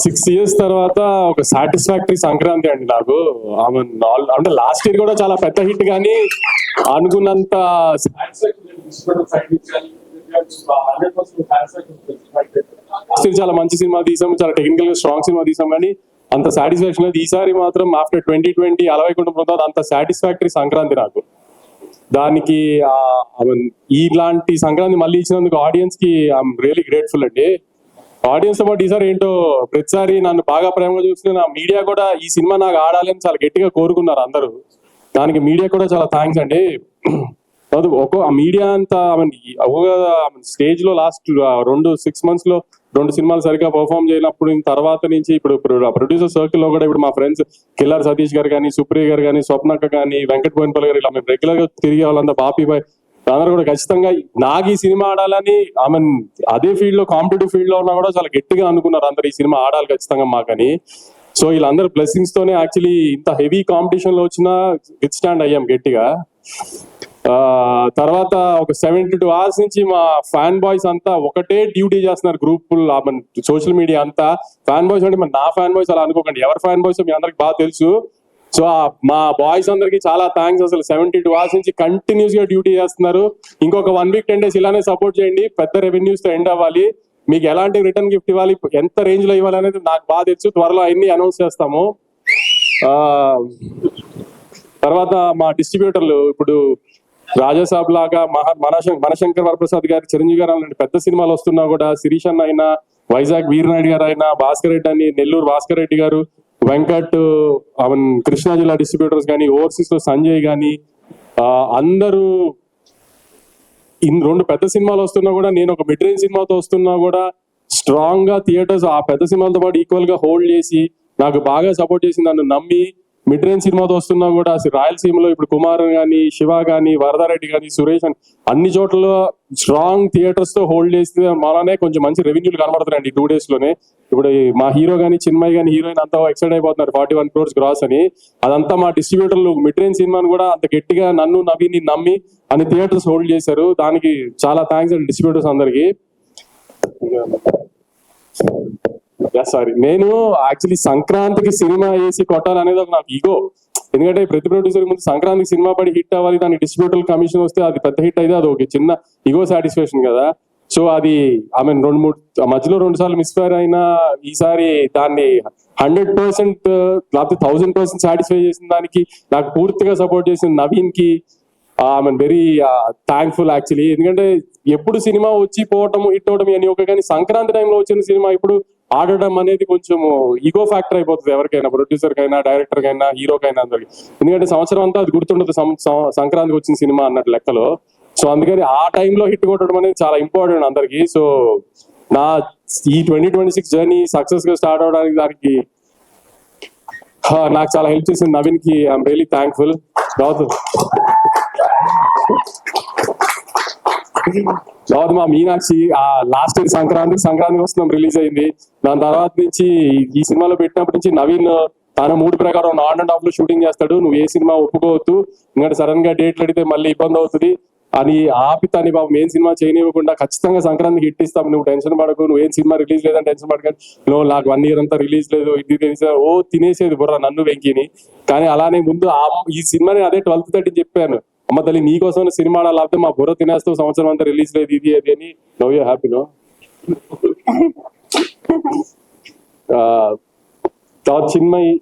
6 years తర్వాత ఒక satisfactory Sankranti అండి నాకు. అంటే లాస్ట్ ఇయర్ కూడా చాలా పెద్ద హిట్, కానీ అనుకున్నంత చాలా మంచి సినిమా తీసాం, చాలా టెక్నికల్ గా స్ట్రాంగ్ సినిమా తీసాం, కానీ అంత సాటిస్ఫాక్షన్ లేదు. ఈసారి మాత్రం ఆఫ్టర్ 2020 అలవైకుంఠం తర్వాత అంత సాటిస్ఫాక్టరీ సంక్రాంతి నాకు. దానికి ఇలాంటి సంక్రాంతి మళ్ళీ ఇచ్చినందుకు ఆడియన్స్ కి ఐఎమ్ రియలీ గ్రేట్ఫుల్ అండి. ఆడియన్స్ తో పాటు ఈసారి ఏంటో ప్రతిసారి నన్ను బాగా ప్రేమగా చూసిన నా మీడియా కూడా ఈ సినిమా నాకు ఆడాలని చాలా గట్టిగా కోరుకున్నారు అందరూ. దానికి మీడియా కూడా చాలా థ్యాంక్స్ అండి. మీడియా అంతా స్టేజ్ లో లాస్ట్ 6 months లో 2 సినిమాలు సరిగ్గా పర్ఫామ్ చేయనప్పుడు తర్వాత నుంచి ఇప్పుడు ప్రొడ్యూసర్ సర్కిల్ లో కూడా ఇప్పుడు మా ఫ్రెండ్స్ కిల్లార్ సతీష్ గారు కానీ, సుప్రియ గారు కానీ, స్వప్నక్క కానీ, వెంకట్ బోయినపల్లి గారు, ఇలా మేము రెగ్యులర్ గా తిరిగే వాళ్ళంతా, బాపీ బాయ్ అందరూ కూడా ఖచ్చితంగా నాకు ఈ సినిమా ఆడాలని అదే ఫీల్డ్ లో, కాంపిటేటివ్ ఫీల్డ్ లో ఉన్నా కూడా చాలా గట్టిగా అనుకున్నారు అందరు ఈ సినిమా ఆడాలి ఖచ్చితంగా మాకని. సో వీళ్ళందరూ బ్లెస్సింగ్స్ తోనే యాక్చువల్లీ ఇంత హెవీ కాంపిటీషన్ లో వచ్చినా విత్ స్టాండ్ అయ్యాం గట్టిగా. తర్వాత ఒక 72 hours నుంచి మా ఫ్యాన్ బాయ్స్ అంతా ఒకటే డ్యూటీ చేస్తున్నారు. గ్రూప్ సోషల్ మీడియా అంతా ఫ్యాన్ బాయ్స్ అంటే నా ఫ్యాన్ బాయ్స్ అలా అనుకోకండి, ఎవరి ఫ్యాన్ బాయ్స్ మీ అందరికి బాగా తెలుసు. సో మా బాయ్స్ అందరికి చాలా థ్యాంక్స్. అసలు 72 hours నుంచి కంటిన్యూస్ గా డ్యూటీ చేస్తున్నారు. ఇంకొక 1 week 10 days ఇలానే సపోర్ట్ చేయండి. పెద్ద రెవెన్యూస్ తో ఎండ్ అవ్వాలి. మీకు ఎలాంటి రిటర్న్ గిఫ్ట్ ఇవ్వాలి, ఎంత రేంజ్ లో ఇవ్వాలి అనేది నాకు బాగా తెలుసు. త్వరలో అన్ని అనౌన్స్ చేస్తాము. తర్వాత మా డిస్ట్రిబ్యూటర్లు ఇప్పుడు రాజాసాబ్ లాగా, మనశంకర్ వరప్రసాద్ గారు, చిరంజీవి గారు అలాంటి పెద్ద సినిమాలు వస్తున్నా కూడా, శిరీష్ అన్న అయినా, వైజాగ్ వీరనాయుడు గారు అయినా, భాస్కర్ రెడ్డి అని, నెల్లూరు భాస్కర్ రెడ్డి గారు, వెంకట్, కృష్ణా జిల్లా డిస్ట్రిబ్యూటర్స్ కానీ, ఓవర్సీస్ లో సంజయ్ కానీ, అందరూ 2 పెద్ద సినిమాలు వస్తున్నా కూడా, నేను ఒక మిడ్ రేంజ్ సినిమాతో వస్తున్నా కూడా స్ట్రాంగ్ గా థియేటర్స్ ఆ పెద్ద సినిమాలతో పాటు ఈక్వల్ గా హోల్డ్ చేసి నాకు బాగా సపోర్ట్ చేసి నన్ను నమ్మి మిడ్ రేంజ్ సినిమాతో వస్తున్నా కూడా అసలు రాయలసీమలో ఇప్పుడు కుమార్ కానీ, శివ కానీ, వరదారెడ్డి కానీ, సురేష్ అని అన్ని చోట్ల స్ట్రాంగ్ థియేటర్స్ తో హోల్డ్ చేస్తే మననే కొంచెం మంచి రెవెన్యూలు కనబడుతున్నాయండి 2 days లోనే. ఇప్పుడు మా హీరో కానీ, చిన్మయ్ కానీ, హీరోయిన్ అంతా ఎక్సైట్ అయిపోతున్నారు 41 crores గ్రాస్ అని. అదంతా మా డిస్ట్రిబ్యూటర్లు మిడ్ రేంజ్ సినిమాను కూడా అంత గట్టిగా నన్ను నవీని నమ్మి అన్ని థియేటర్స్ హోల్డ్ చేశారు. దానికి చాలా థ్యాంక్స్ అండి డిస్ట్రిబ్యూటర్స్ అందరికి. సారీ, నేను యాక్చువల్లీ సంక్రాంతికి సినిమా వేసి కొట్టాలనేది ఒక నాకు ఈగో. ఎందుకంటే ప్రతి ప్రొడ్యూసర్ ముందు సంక్రాంతికి సినిమా పడి హిట్ అవ్వాలి, దానికి డిస్ట్రిబ్యూటర్ కమిషన్ వస్తే అది పెద్ద హిట్ అయితే అది ఒక చిన్న ఈగో సాటిస్ఫాక్షన్ కదా. సో అది మధ్యలో 2 సార్లు మిస్ఫైర్ అయినా ఈసారి దాన్ని 100% లేకపోతే 1000% సాటిస్ఫై చేసిన దానికి నాకు పూర్తిగా సపోర్ట్ చేసిన నవీన్ కి వెరీ థ్యాంక్ఫుల్ యాక్చువల్లీ. ఎందుకంటే ఎప్పుడు సినిమా వచ్చి పోవటం, హిట్ అవడం అని ఒక, కానీ సంక్రాంతి టైంలో వచ్చిన సినిమా ఇప్పుడు ఆడడం అనేది కొంచెం ఈగో ఫ్యాక్టర్ అయిపోతుంది ఎవరికైనా, ప్రొడ్యూసర్ కైనా, డైరెక్టర్ కైనా, హీరోకైనా అందరికి. ఎందుకంటే సంవత్సరం అంతా అది గుర్తుండదు సంక్రాంతికి వచ్చిన సినిమా అన్నట్టు లెక్కలో. సో అందుకని ఆ టైంలో హిట్ కొట్టడం అనేది చాలా ఇంపార్టెంట్ అందరికి. సో నా ఈ 2026 జర్నీ సక్సెస్ గా స్టార్ట్ అవడానికి దానికి నాకు చాలా హెల్ప్ చేసింది నవీన్ కి. I'm really thankful. తర్వాత మా మీనాక్షి లాస్ట్ ఇయర్ సంక్రాంతికి వస్తున్నాం రిలీజ్ అయింది. దాని తర్వాత నుంచి ఈ సినిమాలో పెట్టినప్పటి నుంచి నవీన్ తన మూడు ప్రకారం 1.5 లో షూటింగ్ చేస్తాడు. నువ్వు ఏ సినిమా ఒప్పుకోవద్దు, ఎందుకంటే సడన్ గా డేట్లు అడిగితే మళ్ళీ ఇబ్బంది అవుతుంది అని ఆపి తని బాబు మెయిన్ సినిమా చేయనివ్వకుండా ఖచ్చితంగా సంక్రాంతికి హిట్ ఇస్తాం, నువ్వు టెన్షన్ పడకు, నువ్వు ఏం సినిమా రిలీజ్ లేదని టెన్షన్ పడకండి, నువ్వు నాకు 1 year అంతా రిలీజ్ లేదు ఇది ఓ తినేసేది బుర్ర నన్ను వెంకిని. కానీ అలానే ముందు ఈ సినిమాని అదే 12:30 చెప్పాను, అమ్మ తల్లి నీకోసం సినిమా లేకపోతే మా బుర్ర తినేస్తావు, సంవత్సరం అంతా రిలీజ్ లేదు ఇది అది అని. Now you happy no. Chinmay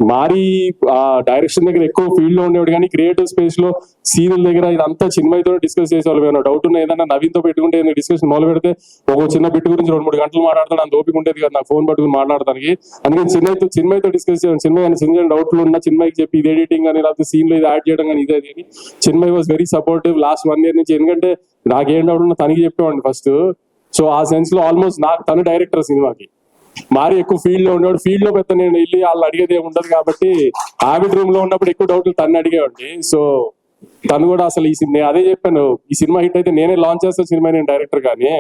మారి డైరెక్షన్ దగ్గర ఎక్కువ ఫీల్డ్ లో ఉండేవాడు, కానీ క్రియేటివ్ స్పేస్ లో సీరియల్ దగ్గర ఇదంతా చిన్మయ్తో డిస్కస్ చేసేవాళ్ళు. ఏమైనా డౌట్ ఉన్నా ఏదైనా నవీన్తో పెట్టుకుంటే డిస్కషన్ మొదలు పెడితే ఒక చిన్న బిట్ గురించి 2-3 గంటలు మాట్లాడతాడు, అంత ఓపిక ఉండేది కదా నాకు ఫోన్ పట్టుకుని మాట్లాడడానికి. అందుకని చిన్మయ్తో డిస్కస్ చేయాలి. చిన్న డౌట్లు ఉన్నా చిన్మయ్కి చెప్పి ఇది ఎడిటింగ్ అని లేకపోతే సీన్ లో ఇది యాడ్ చేయడం కానీ ఇదే అని. Chinmay was very supportive last 1 year నుంచి. ఎందుకంటే నాకేం డౌట్ ఉన్నా తనకి చెప్పేవాడిని ఫస్ట్. సో ఆ సెన్స్ లో ఆల్మోస్ట్ నాకు తను డైరెక్టర్ సినిమాకి. మారి ఎక్కువ ఫీల్డ్ లో ఉండేవాడు, ఫీల్డ్ లో పెద్ద నేను వెళ్ళి వాళ్ళు అడిగేది ఏమి ఉండదు కాబట్టి హ్యాబిట్ రూమ్ లో ఉన్నప్పుడు ఎక్కువ డౌట్లు తను అడిగేవాడిని. సో తను కూడా అసలు నేను అదే చెప్పాను, ఈ సినిమా హిట్ అయితే నేనే లాంచ్ చేస్తాను సినిమా నేను డైరెక్టర్ కానీ.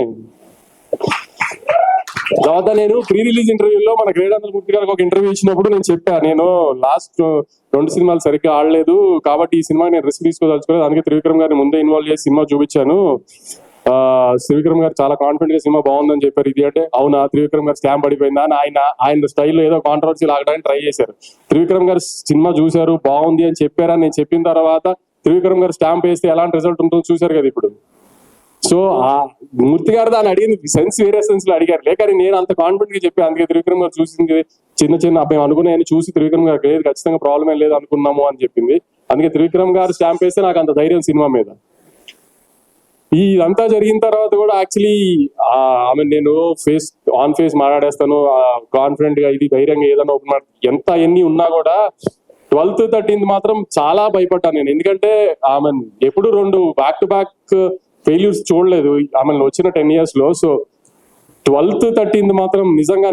తర్వాత నేను ప్రీ రిలీజ్ ఇంటర్వ్యూలో మన గ్రేట్ మూర్తి గారికి ఒక ఇంటర్వ్యూ ఇచ్చినప్పుడు నేను చెప్పాను, నేను లాస్ట్ 2 సినిమాలు సరిగ్గా ఆడలేదు కాబట్టి ఈ సినిమా నేను రిస్క్ తీసుకోదలుచుకోలేదు, అందుకే త్రివిక్రమ్ గారిని ముందే ఇన్వాల్వ్ చేసి సినిమా చూపించాను. త్రివిక్రమ్ గారు చాలా కాన్ఫిడెంట్ గా సినిమా బాగుందని చెప్పారు. ఇది అంటే అవునా త్రివిక్రమ్ గారు స్కామ్ పడిపోయిందా అని ఆయన స్టైల్లో ఏదో కాంట్రవర్సీ లాగడానికి ట్రై చేశారు. త్రివిక్రమ్ గారు సినిమా చూశారు, బాగుంది అని చెప్పారని నేను చెప్పిన తర్వాత త్రివిక్రమ్ గారు స్టాంప్ వేస్తే ఎలాంటి రిజల్ట్ ఉంటుందో చూశారు కదా ఇప్పుడు. సో ఆ మూర్తి గారు దాన్ని అడిగింది సెన్స్ వేరే సెన్స్ లో అడిగారు లేక నేను అంత కాన్ఫిడెంట్ గా చెప్పాను. అందుకే త్రివిక్రమ్ గారు చూసింది చిన్న అబ్బాయి అనుకున్నాయని చూసి త్రివిక్రమ్ గారు లేదు ఖచ్చితంగా ప్రాబ్లం ఏం లేదు అనుకున్నాము అని చెప్పింది. అందుకే త్రివిక్రమ్ గారు స్టాంప్ వేస్తే నాకు అంత ధైర్యం సినిమా మీద. ఇదంతా జరిగిన తర్వాత కూడా యాక్చువల్లీ ఆమె నేను ఆన్ ఫేస్ మాట్లాడేస్తాను కాన్ఫిడెంట్ గా, ఇది ధైర్యంగా ఏదైనా ఓపెన్ ఎంత ఎన్ని ఉన్నా కూడా 12th 13th మాత్రం చాలా భయపడ్డాను నేను. ఎందుకంటే ఆమె ఎప్పుడు 2 బ్యాక్ టు బ్యాక్ ఫెయిల్యూర్స్ చూడలేదు ఆమె వచ్చిన 10 years లో. సో 12th 13th మాత్రం నిజంగా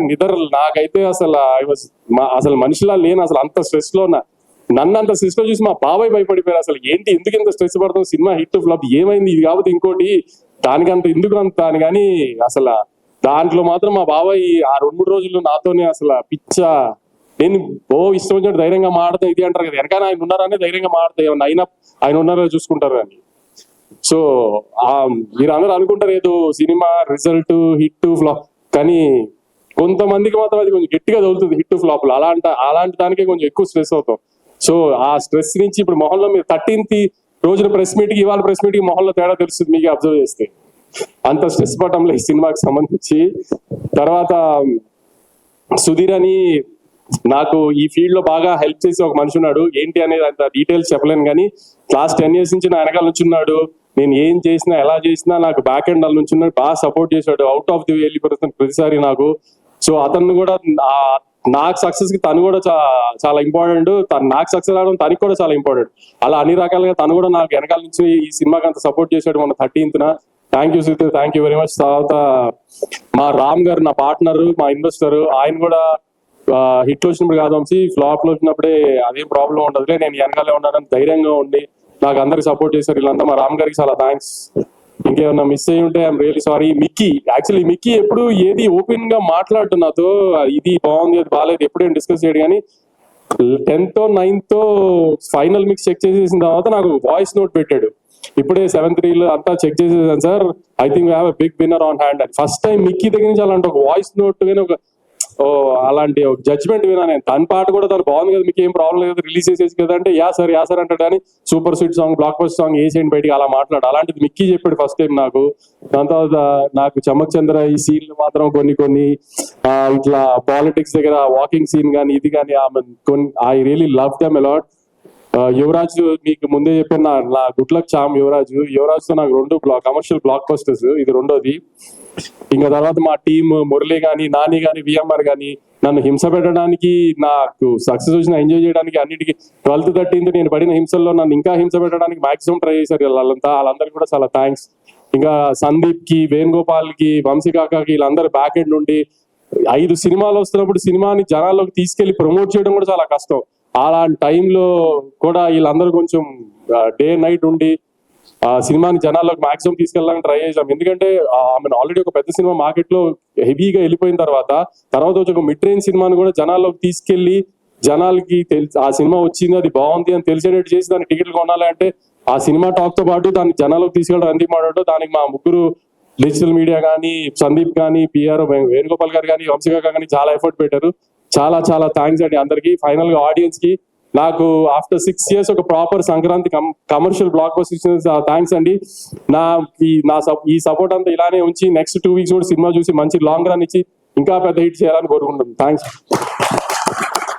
నాకైతే అసలు మనిషిలా లేను. అసలు అంత స్ట్రెస్ లో నన్ను అంత స్ట్రెస్ లో చూసి మా బాబాయ్ భయపడిపోయారు. అసలు ఏంటి ఎందుకు ఇంత స్ట్రెస్ పడతాం, సినిమా హిట్ ఫ్లాప్ ఏమైంది, ఇది కాకపోతే ఇంకోటి దానికంత ఎందుకు అంత అని. కానీ అసలు దాంట్లో మాత్రం మా బాబాయ్ ఆ 2-3 రోజులు నాతోనే అసలు నేను ఇష్టం వచ్చినట్టు ధైర్యంగా మాడతాం ఇది అంటారు కదా, వెనకాల ఆయన ఉన్నారనే ధైర్యంగా మాడతాయి, ఏమన్నా ఆయన ఉన్నారో చూసుకుంటారు అని. సో మీరు అందరూ అనుకుంటారు ఏదో సినిమా రిజల్ట్ హిట్ ఫ్లాప్, కానీ కొంతమందికి మాత్రం అది కొంచెం గట్టిగా తగులుతుంది హిట్ ఫ్లాప్. అలాంటి దానికే కొంచెం ఎక్కువ స్ట్రెస్ అవుతాం. సో ఆ స్ట్రెస్ నుంచి ఇప్పుడు మొహంలో మీరు 13th రోజున ప్రెస్ మీట్ కి ఇవాళ ప్రెస్ మీట్ కి మొహంలో తేడా తెలుస్తుంది మీకు అబ్జర్వ్ చేస్తే. అంత స్ట్రెస్ పడటంలో ఈ సినిమాకి సంబంధించి. తర్వాత సుధీర్ అని నాకు ఈ ఫీల్డ్ లో బాగా హెల్ప్ చేసి ఒక మనిషి ఉన్నాడు. ఏంటి అనేది అంత డీటెయిల్స్ చెప్పలేను కానీ లాస్ట్ 10 years నుంచి నా వెనకాల నుంచి ఉన్నాడు. నేను ఏం చేసినా ఎలా చేసినా నాకు బ్యాక్ ఎండ్ నుంచి ఉన్నాడు, బాగా సపోర్ట్ చేశాడు. అవుట్ ఆఫ్ ది వే వెళ్ళిపోతుంది ప్రతిసారి నాకు. సో అతను కూడా నాకు సక్సెస్ కి తను కూడా చాలా ఇంపార్టెంట్, నాకు సక్సెస్ అవడం తనకి కూడా చాలా ఇంపార్టెంట్. అలా అన్ని రకాలుగా తను కూడా నాకు వెనకాల నుంచి ఈ సినిమాకి అంత సపోర్ట్ చేశాడు. మన 13th thank you Sudheer, thank you very much. తర్వాత మా రామ్ గారు నా పార్ట్నర్, మా ఇన్వెస్టర్, ఆయన కూడా హిట్ వచ్చినప్పుడు కాదు వంశీ, ఫ్లాప్ లో వచ్చినప్పుడే అదేం ప్రాబ్లం ఉండదులే, నేను వెనకాలే ఉన్నానని ధైర్యంగా ఉండి నాకు అందరికి సపోర్ట్ చేశారు వీళ్ళంతా. మా రామ్ గారికి చాలా థ్యాంక్స్. ఇంకేమన్నా మిస్ అయ్యి ఉంటే ఐఎమ్ రియల్లీ సారీ. మిక్కీ ఎప్పుడు ఏది ఓపెన్ గా మాట్లాడు నాతో, ఇది బాగుంది అది బాగాలేదు ఎప్పుడేం డిస్కస్ చేయడు. కానీ 10th 9th final mix check చేసేసిన తర్వాత నాకు వాయిస్ నోట్ పెట్టాడు. ఇప్పుడే 7th reel అంతా చెక్ చేసేసాను sir, I think we have a big winner on hand అని. ఫస్ట్ టైం మిక్కీ దగ్గర నుంచి అలాంటి ఒక వాయిస్ నోట్ కానీ అలాంటి ఒక జడ్జ్మెంట్ వినా నేను. తన పాట కూడా తను బాగుంది కదా, మీకు ఏం ప్రాబ్లం లేదు రిలీజ్ చేసేసి కదా అంటే యా సార్ అంటాడు. కానీ super sweet song, block buster song వేసేయండి బయటికి అలా మాట్లాడు. అలాంటిది మిక్కీ చెప్పాడు ఫస్ట్ టైం నాకు. దాని తర్వాత నాకు చమక్ చంద్ర ఈ సీన్లు మాత్రం కొన్ని ఇట్లా పాలిటిక్స్ దగ్గర వాకింగ్ సీన్ కానీ ఇది కానీ I really love them a lot. Yuvraj మీకు ముందే చెప్పాను, నా గుడ్ లక్ చామ్ యువరాజ్ తో నాకు 2 కమర్షియల్ బ్లాక్ బస్టర్స్, ఇది రెండోది. ఇంకా తర్వాత మా టీం మురళి కానీ నాని కానీ విఎంఆర్ కానీ నన్ను హింస పెట్టడానికి, నాకు సక్సెస్ వచ్చిన ఎంజాయ్ చేయడానికి అన్నిటికీ 12th 13th నేను పడిన హింసల్లో నన్ను ఇంకా హింస పెట్టడానికి మాక్సిమం ట్రై చేశారు వాళ్ళందరికీ కూడా చాలా థ్యాంక్స్. ఇంకా సందీప్ కి, వేణుగోపాల్ కి, వంశీకాకి వీళ్ళందరూ బ్యాక్ ఎండ్ నుండి 5 సినిమాలు వస్తున్నప్పుడు సినిమాని జనాల్లోకి తీసుకెళ్లి ప్రమోట్ చేయడం కూడా చాలా కష్టం. అలాంటి టైంలో కూడా వీళ్ళందరూ కొంచెం డే నైట్ ఉండి సినిమాని జనాల్లోకి మాక్సిమం తీసుకెళ్ళడానికి ట్రై చేసాం. ఎందుకంటే ఆమె ఆల్రెడీ ఒక పెద్ద సినిమా మార్కెట్ లో హెవీగా వెళ్ళిపోయిన తర్వాత వచ్చి ఒక మిడ్ రేంజ్ సినిమాని కూడా జనాల్లోకి తీసుకెళ్లి జనాలకి ఆ సినిమా వచ్చింది అది బాగుంది అని తెలిసేటట్టు చేసి దానికి టికెట్లు కొనాలి అంటే ఆ సినిమా టాక్ తో పాటు దాన్ని జనాల్లోకి తీసుకెళ్ళడం ఎందుకు మాట్లాడో దానికి మా ముగ్గురు డిజిటల్ మీడియా కానీ, సందీప్ కానీ, పిఆర్ వేణుగోపాల్ గారు కానీ, వంశీకాక కానీ చాలా ఎఫర్ట్ పెట్టారు. చాలా చాలా థ్యాంక్స్ అండి అందరికి. ఫైనల్ గా ఆడియన్స్ కి నాకు ఆఫ్టర్ 6 years ఒక proper Sankranti commercial block buster ఇచ్చిన థ్యాంక్స్ అండి. ఈ సపోర్ట్ అంతా ఇలానే ఉంచి నెక్స్ట్ 2 weeks కూడా సినిమా చూసి మంచి లాంగ్ రన్ ఇచ్చి ఇంకా పెద్ద హిట్ చేయాలని కోరుకుంటున్నాను. Thanks.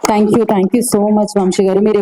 Thank you so much Vamsi garu. మీరు